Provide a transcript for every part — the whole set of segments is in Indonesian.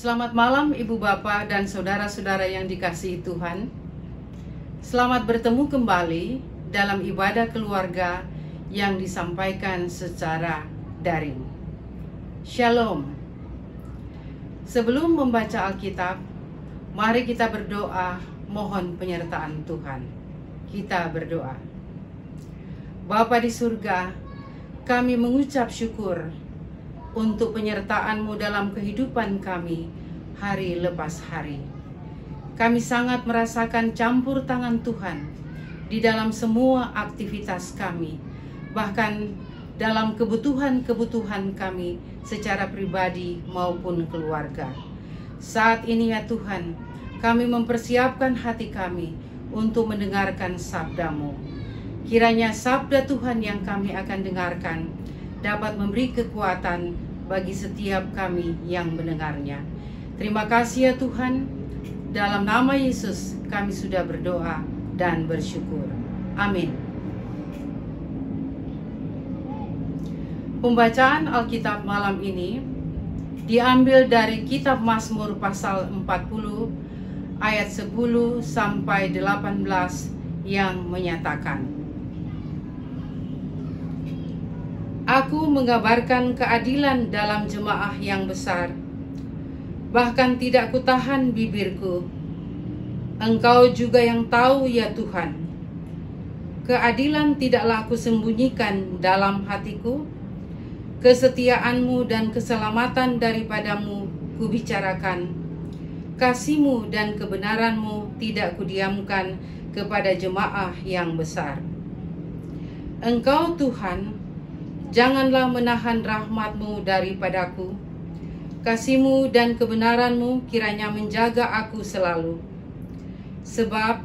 Selamat malam Ibu Bapak dan saudara-saudara yang dikasihi Tuhan. Selamat bertemu kembali dalam ibadah keluarga yang disampaikan secara daring. Shalom. Sebelum membaca Alkitab, mari kita berdoa mohon penyertaan Tuhan. Kita berdoa. Bapa di surga, kami mengucap syukur untuk penyertaan-Mu dalam kehidupan kami hari lepas hari. Kami sangat merasakan campur tangan Tuhan di dalam semua aktivitas kami, bahkan dalam kebutuhan-kebutuhan kami secara pribadi maupun keluarga. Saat ini ya Tuhan, kami mempersiapkan hati kami untuk mendengarkan sabda-Mu. Kiranya sabda Tuhan yang kami akan dengarkan dapat memberi kekuatan bagi setiap kami yang mendengarnya. Terima kasih ya Tuhan, dalam nama Yesus kami sudah berdoa dan bersyukur. Amin. Pembacaan Alkitab malam ini diambil dari kitab Mazmur pasal 40 ayat 10 sampai 18 yang menyatakan, Aku mengabarkan keadilan dalam jemaah yang besar, bahkan tidak kutahan bibirku. Engkau juga yang tahu ya Tuhan. Keadilan tidaklah aku sembunyikan dalam hatiku, kesetiaan-Mu dan keselamatan daripadamu kubicarakan. Kasih-Mu dan kebenaran-Mu tidak kudiamkan kepada jemaah yang besar. Engkau Tuhan, janganlah menahan rahmat-Mu daripadaku. Kasih-Mu dan kebenaran-Mu kiranya menjaga aku selalu. Sebab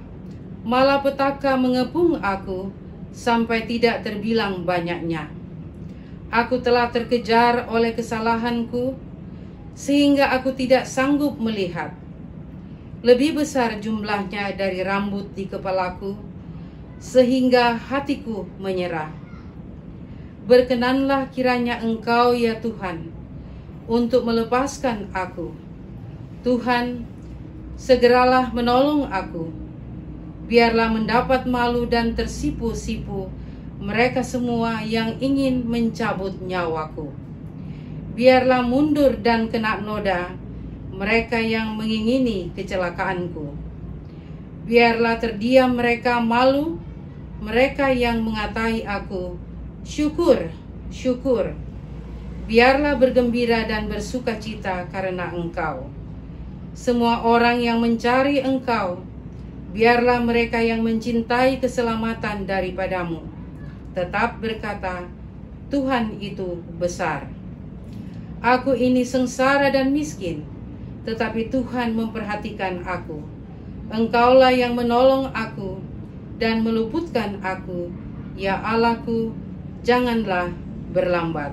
malapetaka mengepung aku sampai tidak terbilang banyaknya. Aku telah terkejar oleh kesalahanku sehingga aku tidak sanggup melihat. Lebih besar jumlahnya dari rambut di kepalaku sehingga hatiku menyerah. Berkenanlah kiranya Engkau ya Tuhan untuk melepaskan aku. Tuhan, segeralah menolong aku. Biarlah mendapat malu dan tersipu-sipu mereka semua yang ingin mencabut nyawaku. Biarlah mundur dan kena noda mereka yang mengingini kecelakaanku. Biarlah terdiam mereka malu, mereka yang mengatai aku, syukur, syukur. Biarlah bergembira dan bersukacita karena Engkau. Semua orang yang mencari Engkau, biarlah mereka yang mencintai keselamatan daripadamu tetap berkata, Tuhan itu besar. Aku ini sengsara dan miskin, tetapi Tuhan memperhatikan aku. Engkaulah yang menolong aku dan meluputkan aku, ya Allahku, janganlah berlambat.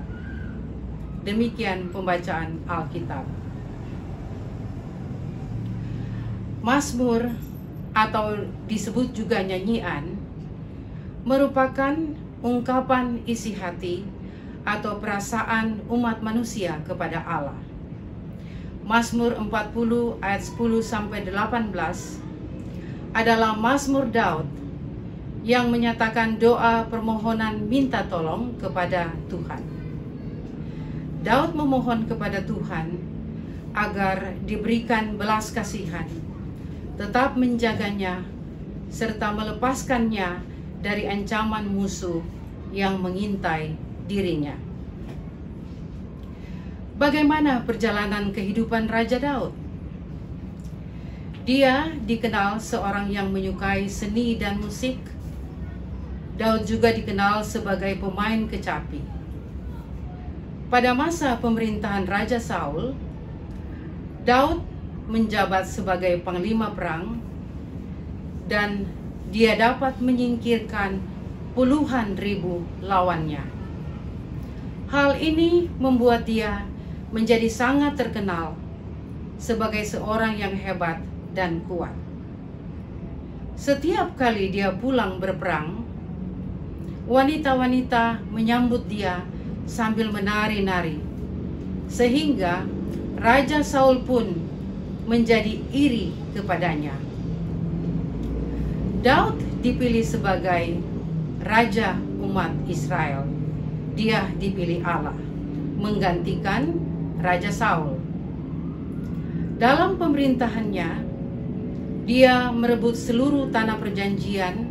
Demikian pembacaan Alkitab. Mazmur atau disebut juga nyanyian merupakan ungkapan isi hati atau perasaan umat manusia kepada Allah. Mazmur 40 ayat 10 sampai 18 adalah Mazmur Daud yang menyatakan doa permohonan minta tolong kepada Tuhan. Daud memohon kepada Tuhan agar diberikan belas kasihan, tetap menjaganya, serta melepaskannya dari ancaman musuh yang mengintai dirinya. Bagaimana perjalanan kehidupan Raja Daud? Dia dikenal seorang yang menyukai seni dan musik. Daud juga dikenal sebagai pemain kecapi. Pada masa pemerintahan Raja Saul, Daud menjabat sebagai panglima perang dan dia dapat menyingkirkan puluhan ribu lawannya. Hal ini membuat dia menjadi sangat terkenal sebagai seorang yang hebat dan kuat. Setiap kali dia pulang berperang, wanita-wanita menyambut dia sambil menari-nari, sehingga Raja Saul pun menjadi iri kepadanya. Daud dipilih sebagai raja umat Israel. Dia dipilih Allah menggantikan Raja Saul. Dalam pemerintahannya, dia merebut seluruh tanah perjanjian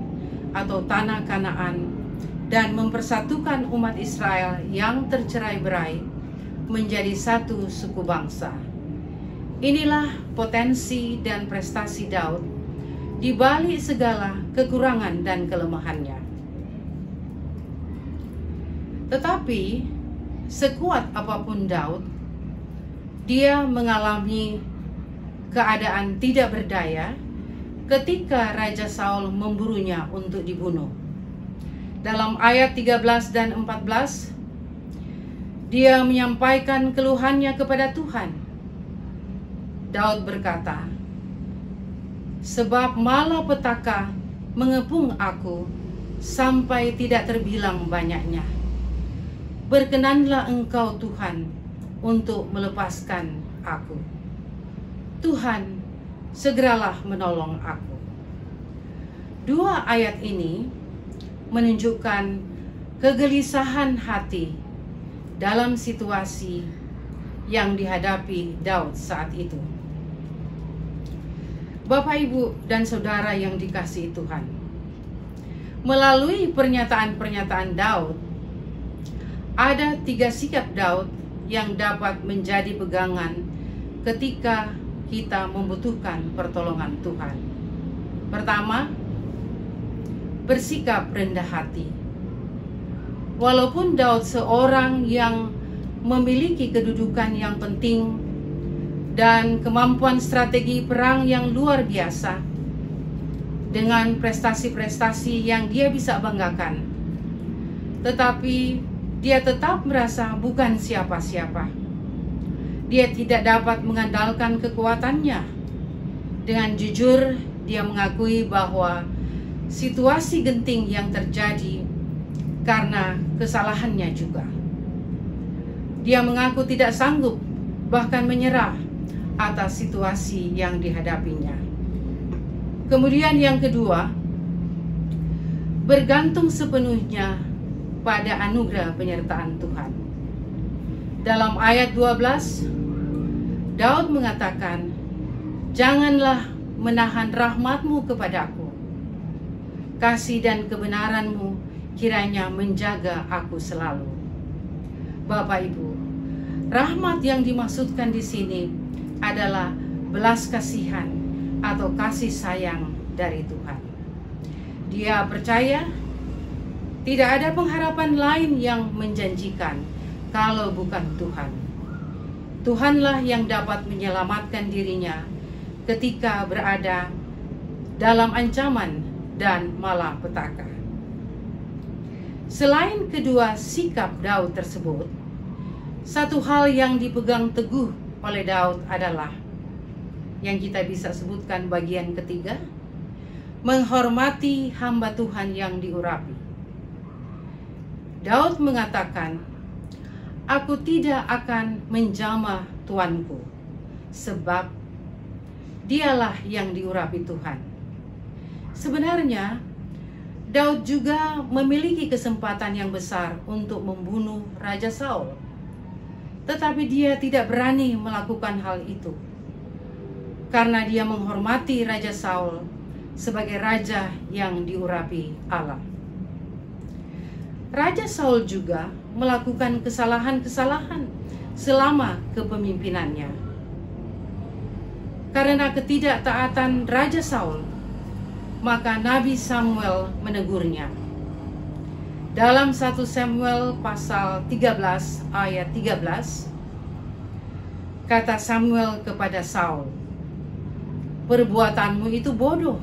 atau tanah Kanaan dan mempersatukan umat Israel yang tercerai-berai menjadi satu suku bangsa. Inilah potensi dan prestasi Daud di balik segala kekurangan dan kelemahannya. Tetapi sekuat apapun Daud, dia mengalami keadaan tidak berdaya ketika Raja Saul memburunya untuk dibunuh. Dalam ayat 13 dan 14, dia menyampaikan keluhannya kepada Tuhan. Daud berkata, "Sebab malapetaka mengepung aku sampai tidak terbilang banyaknya. Berkenanlah Engkau Tuhan untuk melepaskan aku. Tuhan, segeralah menolong aku." Dua ayat ini menunjukkan kegelisahan hati dalam situasi yang dihadapi Daud saat itu. Bapak, Ibu, dan Saudara yang dikasihi Tuhan, melalui pernyataan-pernyataan Daud, ada 3 sikap Daud yang dapat menjadi pegangan ketika kita membutuhkan pertolongan Tuhan. Pertama, bersikap rendah hati. Walaupun Daud seorang yang memiliki kedudukan yang penting dan kemampuan strategi perang yang luar biasa, dengan prestasi-prestasi yang dia bisa banggakan, tetapi dia tetap merasa bukan siapa-siapa. Dia tidak dapat mengandalkan kekuatannya. Dengan jujur, dia mengakui bahwa situasi genting yang terjadi karena kesalahannya juga. Dia mengaku tidak sanggup, bahkan menyerah atas situasi yang dihadapinya. Kemudian yang kedua, bergantung sepenuhnya pada anugerah penyertaan Tuhan. Dalam ayat 12, Daud mengatakan, "Janganlah menahan rahmat-Mu kepadaku. Kasih dan kebenaran-Mu kiranya menjaga aku selalu." Bapak, Ibu, rahmat yang dimaksudkan di sini adalah belas kasihan atau kasih sayang dari Tuhan. Dia percaya tidak ada pengharapan lain yang menjanjikan kalau bukan Tuhan. Tuhanlah yang dapat menyelamatkan dirinya ketika berada dalam ancaman dan malapetaka. Selain kedua sikap Daud tersebut, satu hal yang dipegang teguh oleh Daud adalah yang kita bisa sebutkan bagian ketiga, menghormati hamba Tuhan yang diurapi. Daud mengatakan, "Aku tidak akan menjamah tuanku, sebab dialah yang diurapi Tuhan." Sebenarnya, Daud juga memiliki kesempatan yang besar untuk membunuh Raja Saul, tetapi dia tidak berani melakukan hal itu karena dia menghormati Raja Saul sebagai raja yang diurapi Allah. Raja Saul juga melakukan kesalahan-kesalahan selama kepemimpinannya. Karena ketidaktaatan Raja Saul, maka Nabi Samuel menegurnya. Dalam 1 Samuel pasal 13 ayat 13, kata Samuel kepada Saul, "Perbuatanmu itu bodoh.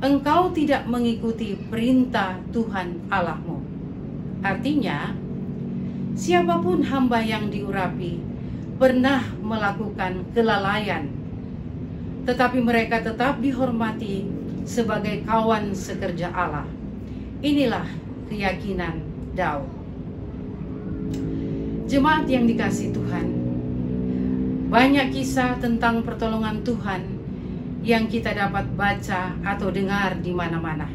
Engkau tidak mengikuti perintah Tuhan Allahmu." Artinya, siapapun hamba yang diurapi pernah melakukan kelalaian, tetapi mereka tetap dihormati sebagai kawan sekerja Allah. Inilah keyakinan Daud. Jemaat yang dikasihi Tuhan, Banyak kisah tentang pertolongan Tuhan yang kita dapat baca atau dengar di mana-mana.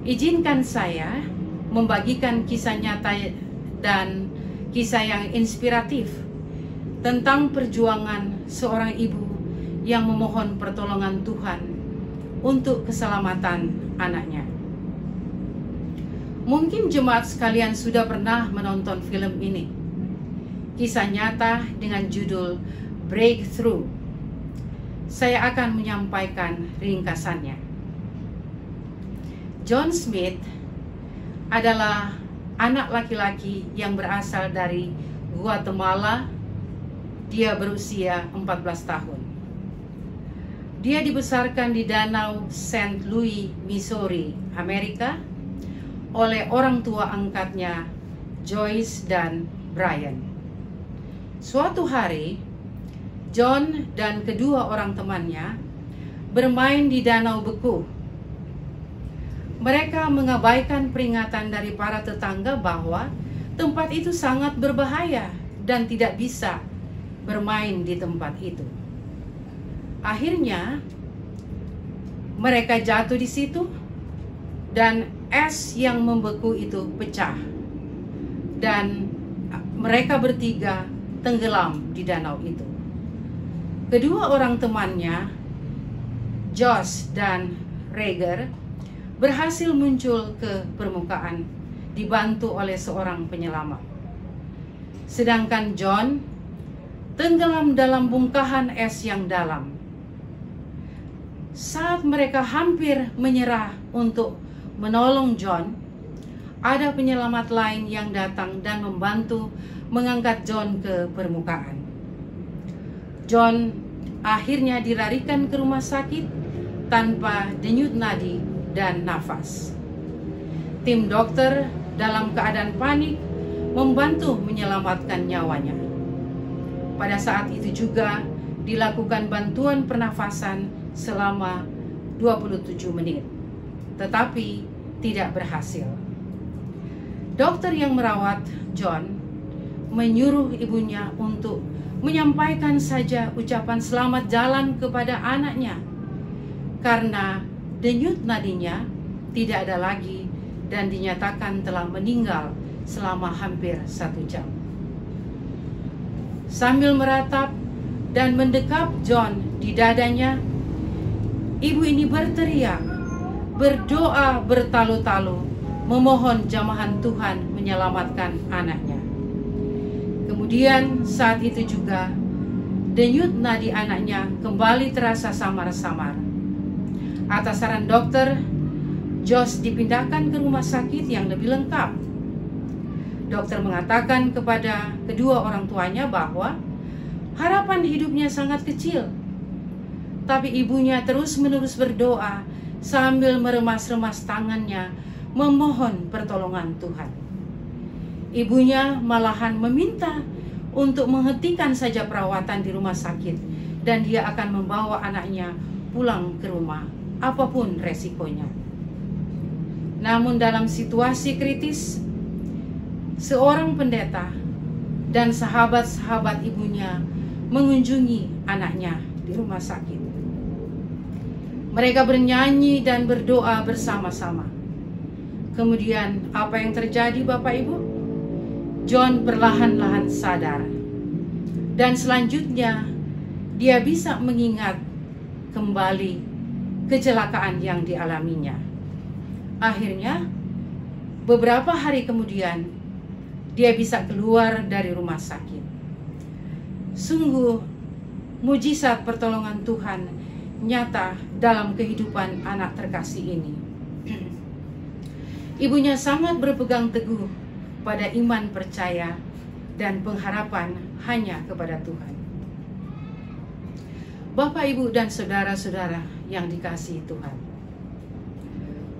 Izinkan saya membagikan kisah nyata dan kisah yang inspiratif tentang perjuangan seorang ibu yang memohon pertolongan Tuhan untuk keselamatan anaknya. Mungkin jemaat sekalian sudah pernah menonton film ini. Kisah nyata dengan judul Breakthrough. Saya akan menyampaikan ringkasannya. John Smith adalah anak laki-laki yang berasal dari Guatemala. Dia berusia 14 tahun. Dia dibesarkan di Danau St. Louis, Missouri, Amerika, oleh orang tua angkatnya, Joyce dan Brian. Suatu hari, John dan kedua orang temannya bermain di danau beku. Mereka mengabaikan peringatan dari para tetangga bahwa tempat itu sangat berbahaya dan tidak bisa bermain di tempat itu. Akhirnya, mereka jatuh di situ dan es yang membeku itu pecah dan mereka bertiga tenggelam di danau itu. Kedua orang temannya, Josh dan Rager, berhasil muncul ke permukaan dibantu oleh seorang penyelamat. Sedangkan John tenggelam dalam bongkahan es yang dalam. Saat mereka hampir menyerah untuk menolong John, ada penyelamat lain yang datang dan membantu mengangkat John ke permukaan. John akhirnya dilarikan ke rumah sakit tanpa denyut nadi dan nafas. Tim dokter dalam keadaan panik membantu menyelamatkan nyawanya. Pada saat itu juga dilakukan bantuan pernafasan selama 27 menit. Tetapi tidak berhasil. Dokter yang merawat John menyuruh ibunya untuk menyampaikan saja ucapan selamat jalan kepada anaknya karena denyut nadinya tidak ada lagi dan dinyatakan telah meninggal selama hampir 1 jam. Sambil meratap dan mendekap John di dadanya, ibu ini berteriak, berdoa bertalu-talu, memohon jamahan Tuhan menyelamatkan anaknya. Kemudian saat itu juga denyut nadi anaknya kembali terasa samar-samar. Atas saran dokter, Josh dipindahkan ke rumah sakit yang lebih lengkap. Dokter mengatakan kepada kedua orang tuanya bahwa harapan hidupnya sangat kecil. Tapi ibunya terus-menerus berdoa sambil meremas-remas tangannya memohon pertolongan Tuhan. Ibunya malahan meminta untuk menghentikan saja perawatan di rumah sakit dan dia akan membawa anaknya pulang ke rumah apapun resikonya. Namun dalam situasi kritis, seorang pendeta dan sahabat-sahabat ibunya mengunjungi anaknya di rumah sakit. Mereka bernyanyi dan berdoa bersama-sama. Kemudian apa yang terjadi Bapak Ibu? John perlahan-lahan sadar. Dan selanjutnya dia bisa mengingat kembali kecelakaan yang dialaminya. Akhirnya beberapa hari kemudian dia bisa keluar dari rumah sakit. Sungguh mujizat pertolongan Tuhan nyata dalam kehidupan anak terkasih ini. Ibunya sangat berpegang teguh pada iman percaya dan pengharapan hanya kepada Tuhan. Bapak, Ibu, dan saudara-saudara yang dikasihi Tuhan,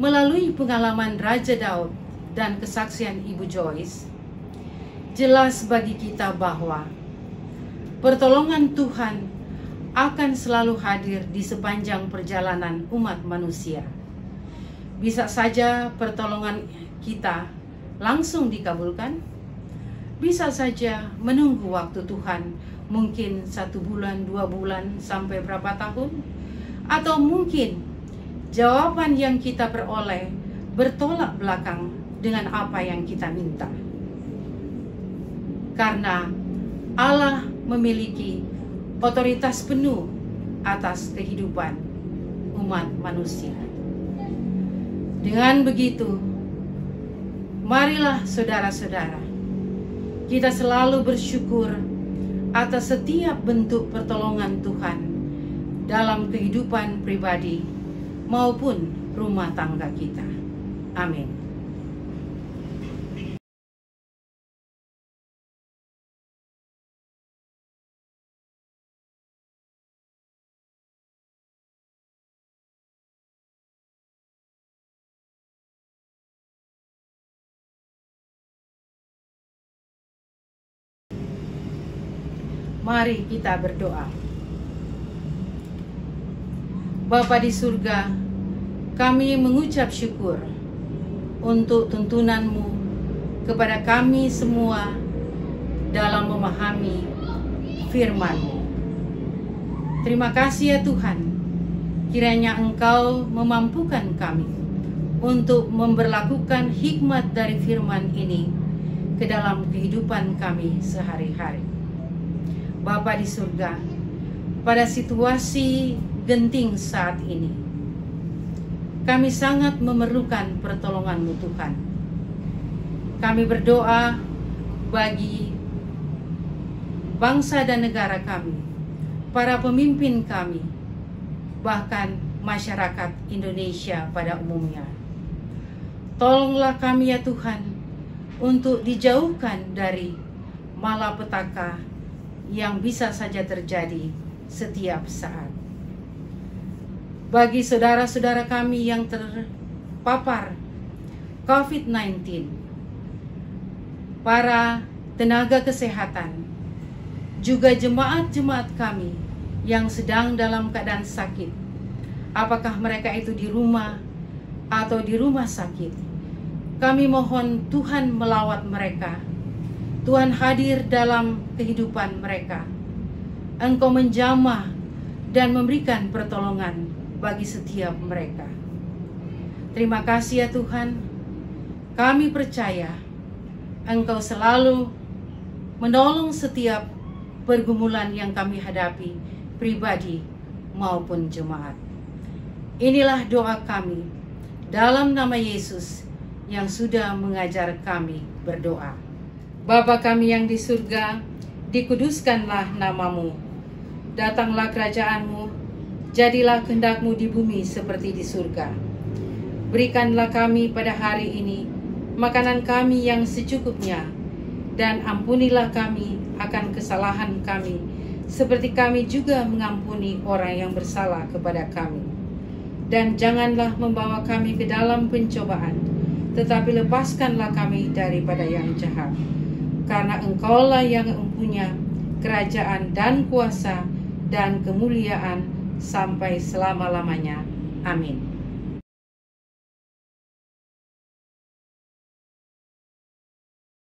melalui pengalaman Raja Daud dan kesaksian Ibu Joyce, jelas bagi kita bahwa pertolongan Tuhan akan selalu hadir di sepanjang perjalanan umat manusia. Bisa saja pertolongan kita langsung dikabulkan, bisa saja menunggu waktu Tuhan Mungkin 1 bulan, 2 bulan, sampai berapa tahun? Atau mungkin jawaban yang kita peroleh bertolak belakang dengan apa yang kita minta. Karena Allah memiliki otoritas penuh atas kehidupan umat manusia. Dengan begitu, marilah saudara-saudara, kita selalu bersyukur atas setiap bentuk pertolongan Tuhan dalam kehidupan pribadi maupun rumah tangga kita. Amin. Mari kita berdoa. Bapa di surga, kami mengucap syukur untuk tuntunan-Mu kepada kami semua dalam memahami firman-Mu. Terima kasih ya Tuhan, kiranya Engkau memampukan kami untuk memberlakukan hikmat dari firman ini ke dalam kehidupan kami sehari-hari. Bapa di surga, pada situasi genting saat ini, kami sangat memerlukan pertolongan-Mu Tuhan. Kami berdoa bagi bangsa dan negara kami, para pemimpin kami, bahkan masyarakat Indonesia pada umumnya. Tolonglah kami ya Tuhan, untuk dijauhkan dari malapetaka yang bisa saja terjadi setiap saat. Bagi saudara-saudara kami yang terpapar COVID-19, para tenaga kesehatan, juga jemaat-jemaat kami yang sedang dalam keadaan sakit, apakah mereka itu di rumah atau di rumah sakit, kami mohon Tuhan melawat mereka. Tuhan hadir dalam kehidupan mereka. Engkau menjamah dan memberikan pertolongan bagi setiap mereka. Terima kasih ya Tuhan. Kami percaya Engkau selalu menolong setiap pergumulan yang kami hadapi, pribadi maupun jemaat. Inilah doa kami dalam nama Yesus yang sudah mengajar kami berdoa. Bapa kami yang di surga, dikuduskanlah nama-Mu. Datanglah kerajaan-Mu, jadilah kehendak-Mu di bumi seperti di surga. Berikanlah kami pada hari ini makanan kami yang secukupnya, dan ampunilah kami akan kesalahan kami, seperti kami juga mengampuni orang yang bersalah kepada kami. Dan janganlah membawa kami ke dalam pencobaan, tetapi lepaskanlah kami daripada yang jahat. Karena Engkaulah yang mempunyai kerajaan dan kuasa dan kemuliaan sampai selama-lamanya. Amin.